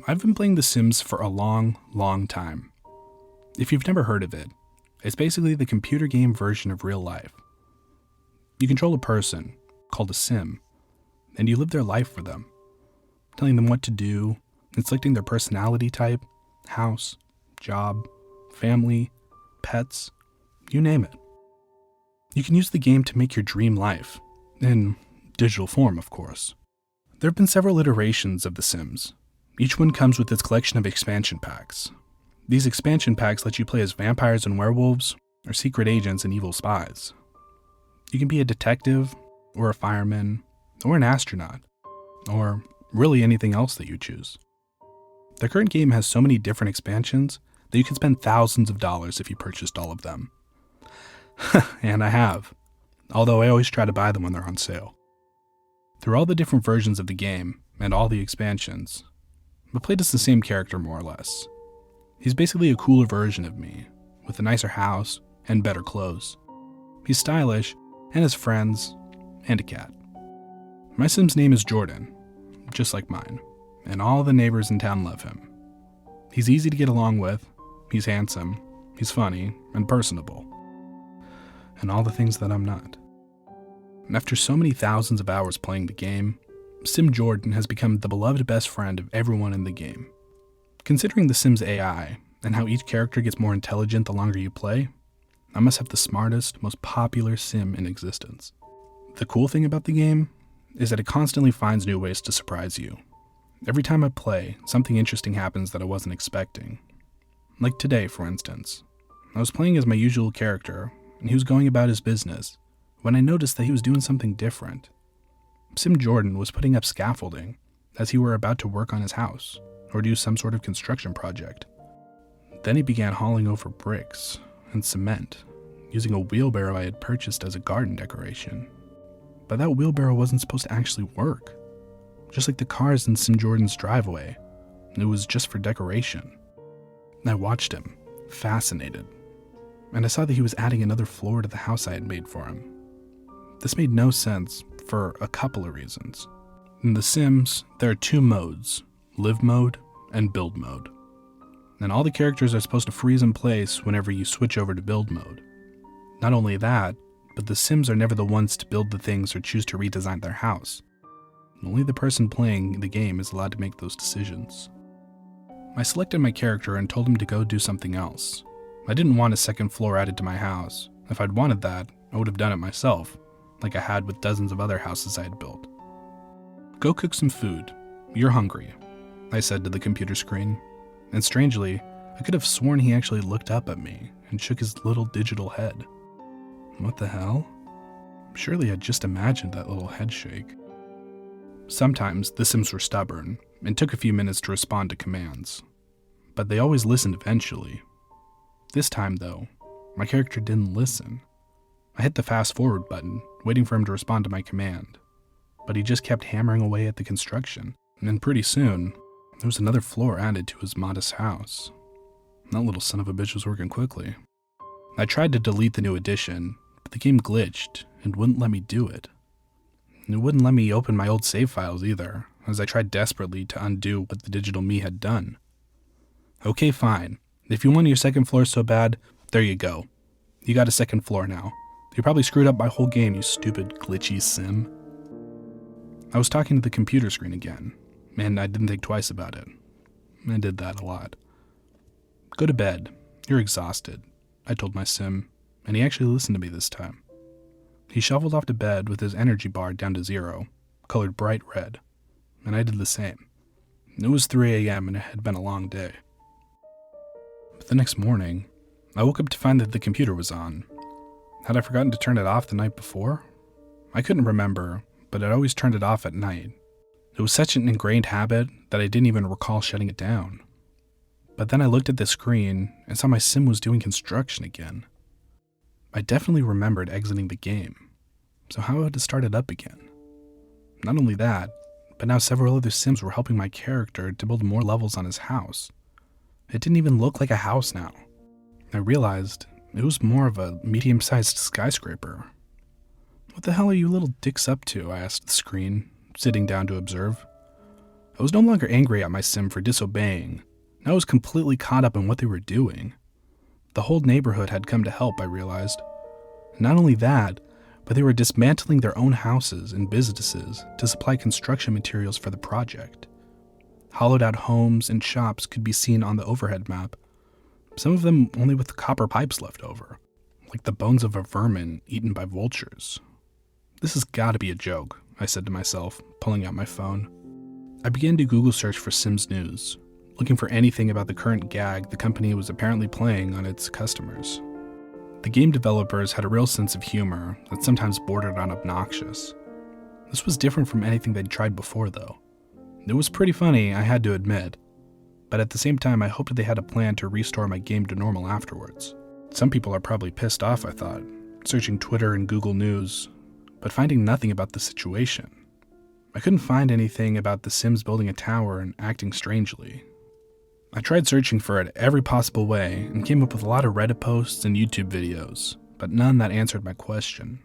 I've been playing The Sims for a long, long time. If you've never heard of it, it's basically the computer game version of real life. You control a person, called a Sim, and you live their life for them, telling them what to do, and selecting their personality type, house, job, family, pets, you name it. You can use the game to make your dream life, in digital form, of course. There have been several iterations of The Sims. Each one comes with its collection of expansion packs. These expansion packs let you play as vampires and werewolves, or secret agents and evil spies. You can be a detective, or a fireman, or an astronaut, or really anything else that you choose. The current game has so many different expansions that you can spend thousands of dollars if you purchased all of them. And I have, although I always try to buy them when they're on sale. Through all the different versions of the game, and all the expansions, I played as the same character more or less. He's basically a cooler version of me, with a nicer house and better clothes. He's stylish, and has friends, and a cat. My Sim's name is Jordan, just like mine, and all the neighbors in town love him. He's easy to get along with, he's handsome, he's funny, and personable. And all the things that I'm not. And after so many thousands of hours playing the game, Sim Jordan has become the beloved best friend of everyone in the game. Considering the Sim's AI, and how each character gets more intelligent the longer you play, I must have the smartest, most popular Sim in existence. The cool thing about the game is that it constantly finds new ways to surprise you. Every time I play, something interesting happens that I wasn't expecting. Like today, for instance. I was playing as my usual character, and he was going about his business, when I noticed that he was doing something different. Sim Jordan was putting up scaffolding, as he were about to work on his house, or do some sort of construction project. Then he began hauling over bricks and cement, using a wheelbarrow I had purchased as a garden decoration. But that wheelbarrow wasn't supposed to actually work. Just like the cars in Sim Jordan's driveway, it was just for decoration. I watched him, fascinated, and I saw that he was adding another floor to the house I had made for him. This made no sense for a couple of reasons. In The Sims, there are two modes, live mode and build mode. And all the characters are supposed to freeze in place whenever you switch over to build mode. Not only that, but the Sims are never the ones to build the things or choose to redesign their house. Only the person playing the game is allowed to make those decisions. I selected my character and told him to go do something else. I didn't want a second floor added to my house. If I'd wanted that, I would have done it myself, like I had with dozens of other houses I had built. Go cook some food. You're hungry, I said to the computer screen. And strangely, I could have sworn he actually looked up at me and shook his little digital head. What the hell? Surely I'd just imagined that little head shake. Sometimes the Sims were stubborn and took a few minutes to respond to commands, but they always listened eventually. This time, though, my character didn't listen. I hit the fast forward button, waiting for him to respond to my command, but he just kept hammering away at the construction, and then pretty soon, there was another floor added to his modest house. That little son of a bitch was working quickly. I tried to delete the new addition, but the game glitched and wouldn't let me do it. It wouldn't let me open my old save files either, as I tried desperately to undo what the digital me had done. Okay, fine. If you want your second floor so bad, there you go. You got a second floor now. You probably screwed up my whole game, you stupid, glitchy Sim. I was talking to the computer screen again, and I didn't think twice about it. I did that a lot. Go to bed. You're exhausted, I told my Sim, and he actually listened to me this time. He shuffled off to bed with his energy bar down to 0, colored bright red, and I did the same. It was 3 a.m. and it had been a long day. But the next morning, I woke up to find that the computer was on. Had I forgotten to turn it off the night before? I couldn't remember, but I'd always turned it off at night. It was such an ingrained habit that I didn't even recall shutting it down. But then I looked at the screen and saw my Sim was doing construction again. I definitely remembered exiting the game, so how had to start it up again? Not only that, but now several other Sims were helping my character to build more levels on his house. It didn't even look like a house now. I realized it was more of a medium-sized skyscraper. What the hell are you little dicks up to? I asked the screen, sitting down to observe. I was no longer angry at my sim for disobeying. Now I was completely caught up in what they were doing. The whole neighborhood had come to help, I realized. Not only that, but they were dismantling their own houses and businesses to supply construction materials for the project. Hollowed out homes and shops could be seen on the overhead map, some of them only with copper pipes left over, like the bones of a vermin eaten by vultures. This has got to be a joke, I said to myself, pulling out my phone. I began to Google search for Sims News, looking for anything about the current gag the company was apparently playing on its customers. The game developers had a real sense of humor that sometimes bordered on obnoxious. This was different from anything they'd tried before, though. It was pretty funny, I had to admit, but at the same time I hoped they had a plan to restore my game to normal afterwards. Some people are probably pissed off, I thought, searching Twitter and Google News, but finding nothing about the situation. I couldn't find anything about the Sims building a tower and acting strangely. I tried searching for it every possible way and came up with a lot of Reddit posts and YouTube videos, but none that answered my question.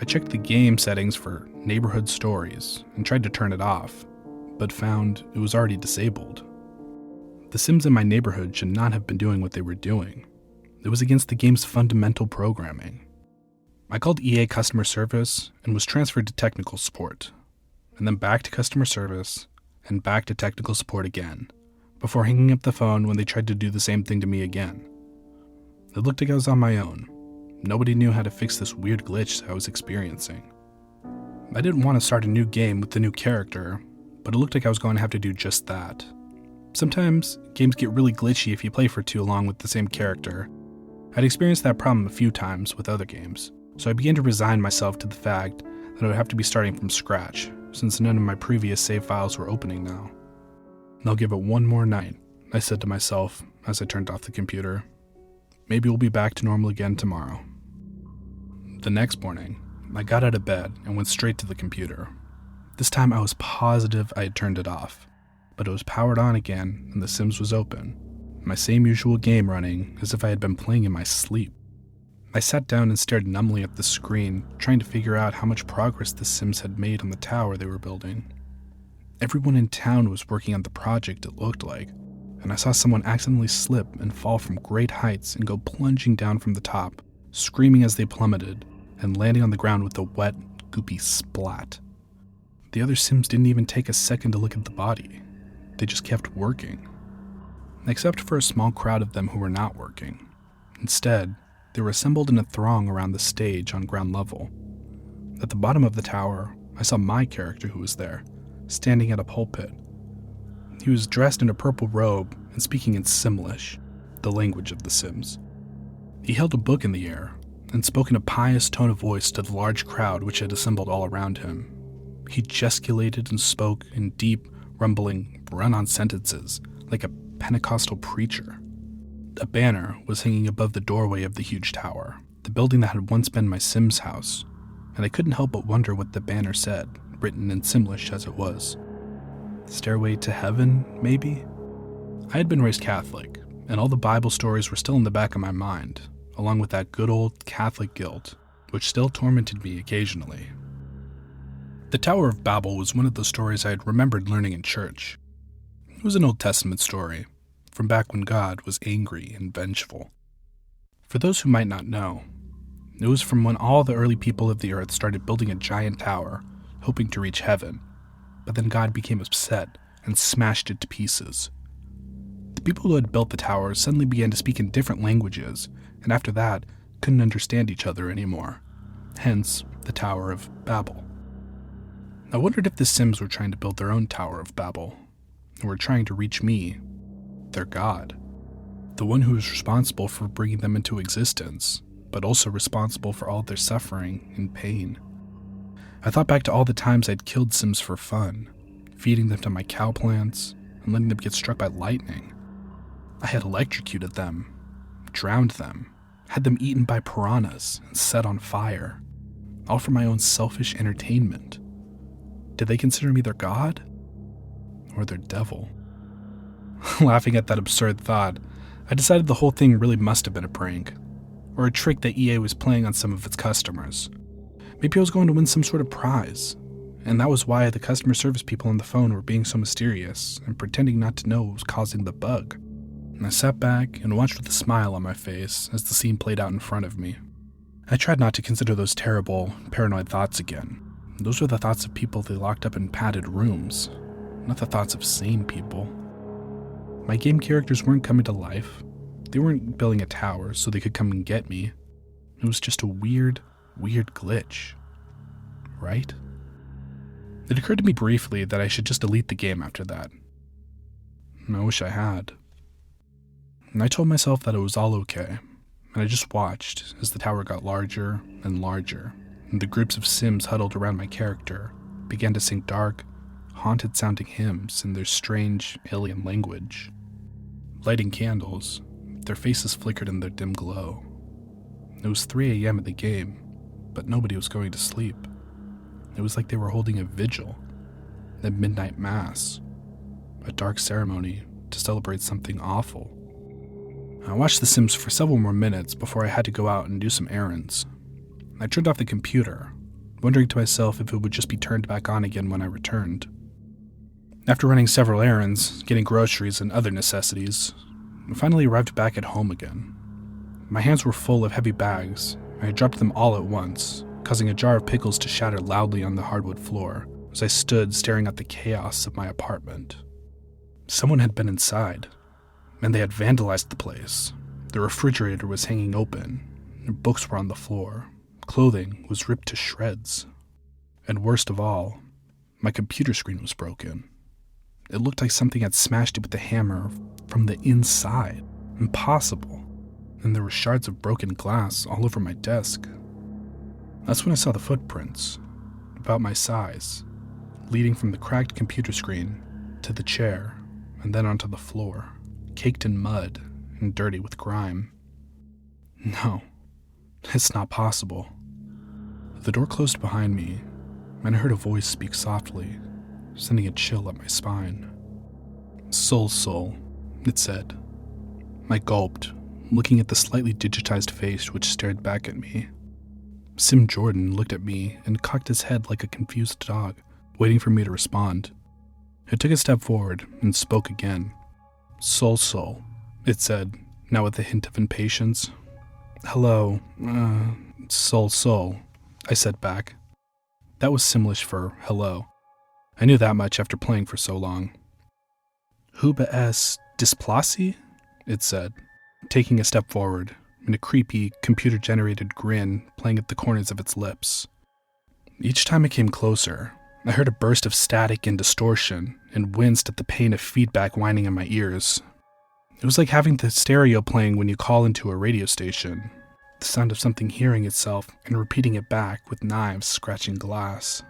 I checked the game settings for neighborhood stories and tried to turn it off, but found it was already disabled. The Sims in my neighborhood should not have been doing what they were doing. It was against the game's fundamental programming. I called EA customer service and was transferred to technical support, and then back to customer service and back to technical support again, before hanging up the phone when they tried to do the same thing to me again. It looked like I was on my own. Nobody knew how to fix this weird glitch I was experiencing. I didn't want to start a new game with the new character, but it looked like I was going to have to do just that. Sometimes, games get really glitchy if you play for too long with the same character. I'd experienced that problem a few times with other games, so I began to resign myself to the fact that I would have to be starting from scratch, since none of my previous save files were opening now. I'll give it one more night, I said to myself as I turned off the computer. Maybe we'll be back to normal again tomorrow. The next morning, I got out of bed and went straight to the computer. This time I was positive I had turned it off, but it was powered on again and The Sims was open, my same usual game running as if I had been playing in my sleep. I sat down and stared numbly at the screen, trying to figure out how much progress The Sims had made on the tower they were building. Everyone in town was working on the project, it looked like, and I saw someone accidentally slip and fall from great heights and go plunging down from the top, screaming as they plummeted, and landing on the ground with a wet, goopy splat. The other Sims didn't even take a second to look at the body. They just kept working. Except for a small crowd of them who were not working. Instead, they were assembled in a throng around the stage on ground level. At the bottom of the tower, I saw my character who was there, standing at a pulpit. He was dressed in a purple robe and speaking in Simlish, the language of the Sims. He held a book in the air and spoke in a pious tone of voice to the large crowd which had assembled all around him. He gesticulated and spoke in deep, rumbling, run-on sentences like a Pentecostal preacher. A banner was hanging above the doorway of the huge tower, the building that had once been my Sim's house, and I couldn't help but wonder what the banner said, written in Simlish as it was. Stairway to heaven, maybe? I had been raised Catholic, and all the Bible stories were still in the back of my mind, along with that good old Catholic guilt, which still tormented me occasionally. The Tower of Babel was one of those stories I had remembered learning in church. It was an Old Testament story, from back when God was angry and vengeful. For those who might not know, it was from when all the early people of the earth started building a giant tower, hoping to reach heaven, but then God became upset and smashed it to pieces. The people who had built the tower suddenly began to speak in different languages, and after that, couldn't understand each other anymore. Hence, the Tower of Babel. I wondered if the Sims were trying to build their own Tower of Babel, and were trying to reach me, their God, the one who was responsible for bringing them into existence, but also responsible for all their suffering and pain. I thought back to all the times I'd killed Sims for fun, feeding them to my cow plants, and letting them get struck by lightning. I had electrocuted them, drowned them, had them eaten by piranhas and set on fire, all for my own selfish entertainment. Did they consider me their God? Or their devil? Laughing at that absurd thought, I decided the whole thing really must have been a prank, or a trick that EA was playing on some of its customers. Maybe I was going to win some sort of prize, and that was why the customer service people on the phone were being so mysterious and pretending not to know what was causing the bug. And I sat back and watched with a smile on my face as the scene played out in front of me. I tried not to consider those terrible, paranoid thoughts again. Those were the thoughts of people they locked up in padded rooms, not the thoughts of sane people. My game characters weren't coming to life. They weren't building a tower so they could come and get me. It was just a weird glitch. Right? It occurred to me briefly that I should just delete the game after that. And I wish I had. And I told myself that it was all okay, and I just watched as the tower got larger and larger, and the groups of Sims huddled around my character began to sing dark, haunted-sounding hymns in their strange, alien language. Lighting candles, their faces flickered in their dim glow. It was 3 a.m. at the game, but nobody was going to sleep. It was like they were holding a vigil, a midnight mass, a dark ceremony to celebrate something awful. I watched The Sims for several more minutes before I had to go out and do some errands. I turned off the computer, wondering to myself if it would just be turned back on again when I returned. After running several errands, getting groceries and other necessities, I finally arrived back at home again. My hands were full of heavy bags, and I dropped them all at once, causing a jar of pickles to shatter loudly on the hardwood floor as I stood staring at the chaos of my apartment. Someone had been inside, and they had vandalized the place. The refrigerator was hanging open, and books were on the floor. Clothing was ripped to shreds. And worst of all, my computer screen was broken. It looked like something had smashed it with a hammer from the inside. Impossible. And there were shards of broken glass all over my desk. That's when I saw the footprints, about my size, leading from the cracked computer screen to the chair and then onto the floor, caked in mud and dirty with grime. No, it's not possible. The door closed behind me, and I heard a voice speak softly, sending a chill up my spine. Soul, it said. I gulped, looking at the slightly digitized face which stared back at me. Sim Jordan looked at me and cocked his head like a confused dog, waiting for me to respond. I took a step forward and spoke again. Soul, it said, now with a hint of impatience. Hello, Soul, I said back. That was Simlish for hello. I knew that much after playing for so long. Huba es displaci? It said, taking a step forward, and a creepy, computer-generated grin playing at the corners of its lips. Each time it came closer, I heard a burst of static and distortion, and winced at the pain of feedback whining in my ears. It was like having the stereo playing when you call into a radio station, the sound of something hearing itself and repeating it back with knives scratching glass.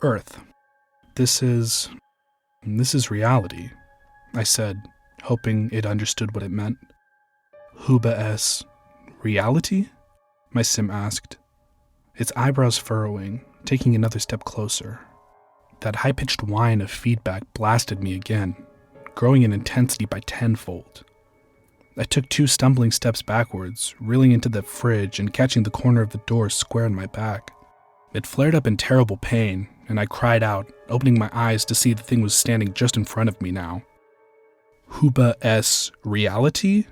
Earth. This is reality, I said, hoping it understood what it meant. Huba es reality? My sim asked, its eyebrows furrowing, taking another step closer. That high-pitched whine of feedback blasted me again, growing in intensity by tenfold. I took 2 stumbling steps backwards, reeling into the fridge and catching the corner of the door square in my back. It flared up in terrible pain, and I cried out, opening my eyes to see the thing was standing just in front of me now. Huba es reality?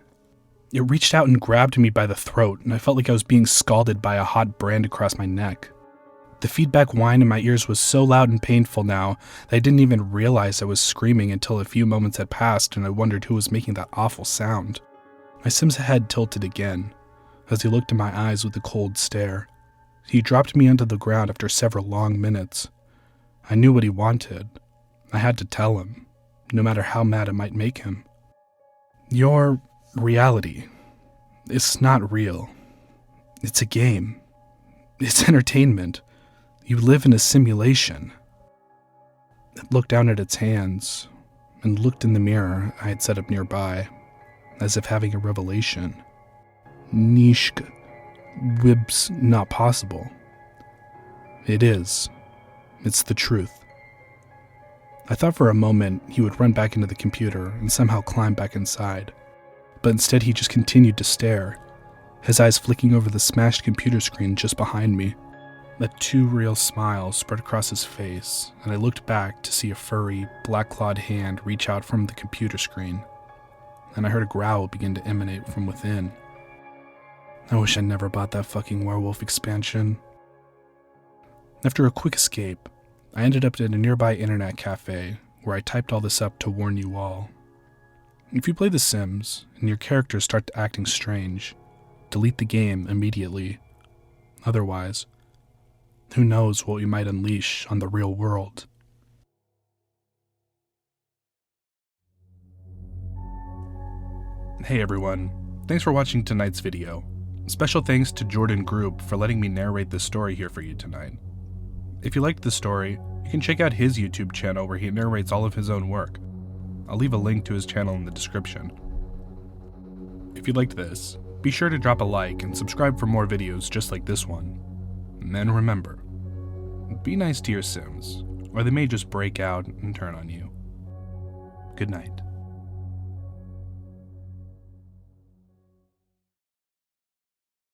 It reached out and grabbed me by the throat, and I felt like I was being scalded by a hot brand across my neck. The feedback whine in my ears was so loud and painful now that I didn't even realize I was screaming until a few moments had passed and I wondered who was making that awful sound. My sim's head tilted again, as he looked in my eyes with a cold stare. He dropped me onto the ground after several long minutes. I knew what he wanted. I had to tell him, no matter how mad it might make him. Your reality. It's not real. It's a game. It's entertainment. You live in a simulation. It looked down at its hands and looked in the mirror I had set up nearby, as if having a revelation. Nishk. Wib's not possible. It is. It's the truth. I thought for a moment he would run back into the computer and somehow climb back inside, but instead he just continued to stare, his eyes flicking over the smashed computer screen just behind me. That too real smile spread across his face, and I looked back to see a furry, black-clawed hand reach out from the computer screen, and I heard a growl begin to emanate from within. I wish I never bought that fucking werewolf expansion. After a quick escape, I ended up at a nearby internet cafe where I typed all this up to warn you all. If you play The Sims and your characters start acting strange, delete the game immediately. Otherwise, who knows what we might unleash on the real world. Hey everyone, thanks for watching tonight's video. Special thanks to Jordan Group for letting me narrate this story here for you tonight. If you liked the story, you can check out his YouTube channel where he narrates all of his own work. I'll leave a link to his channel in the description. If you liked this, be sure to drop a like and subscribe for more videos just like this one. And then remember, be nice to your Sims, or they may just break out and turn on you. Good night.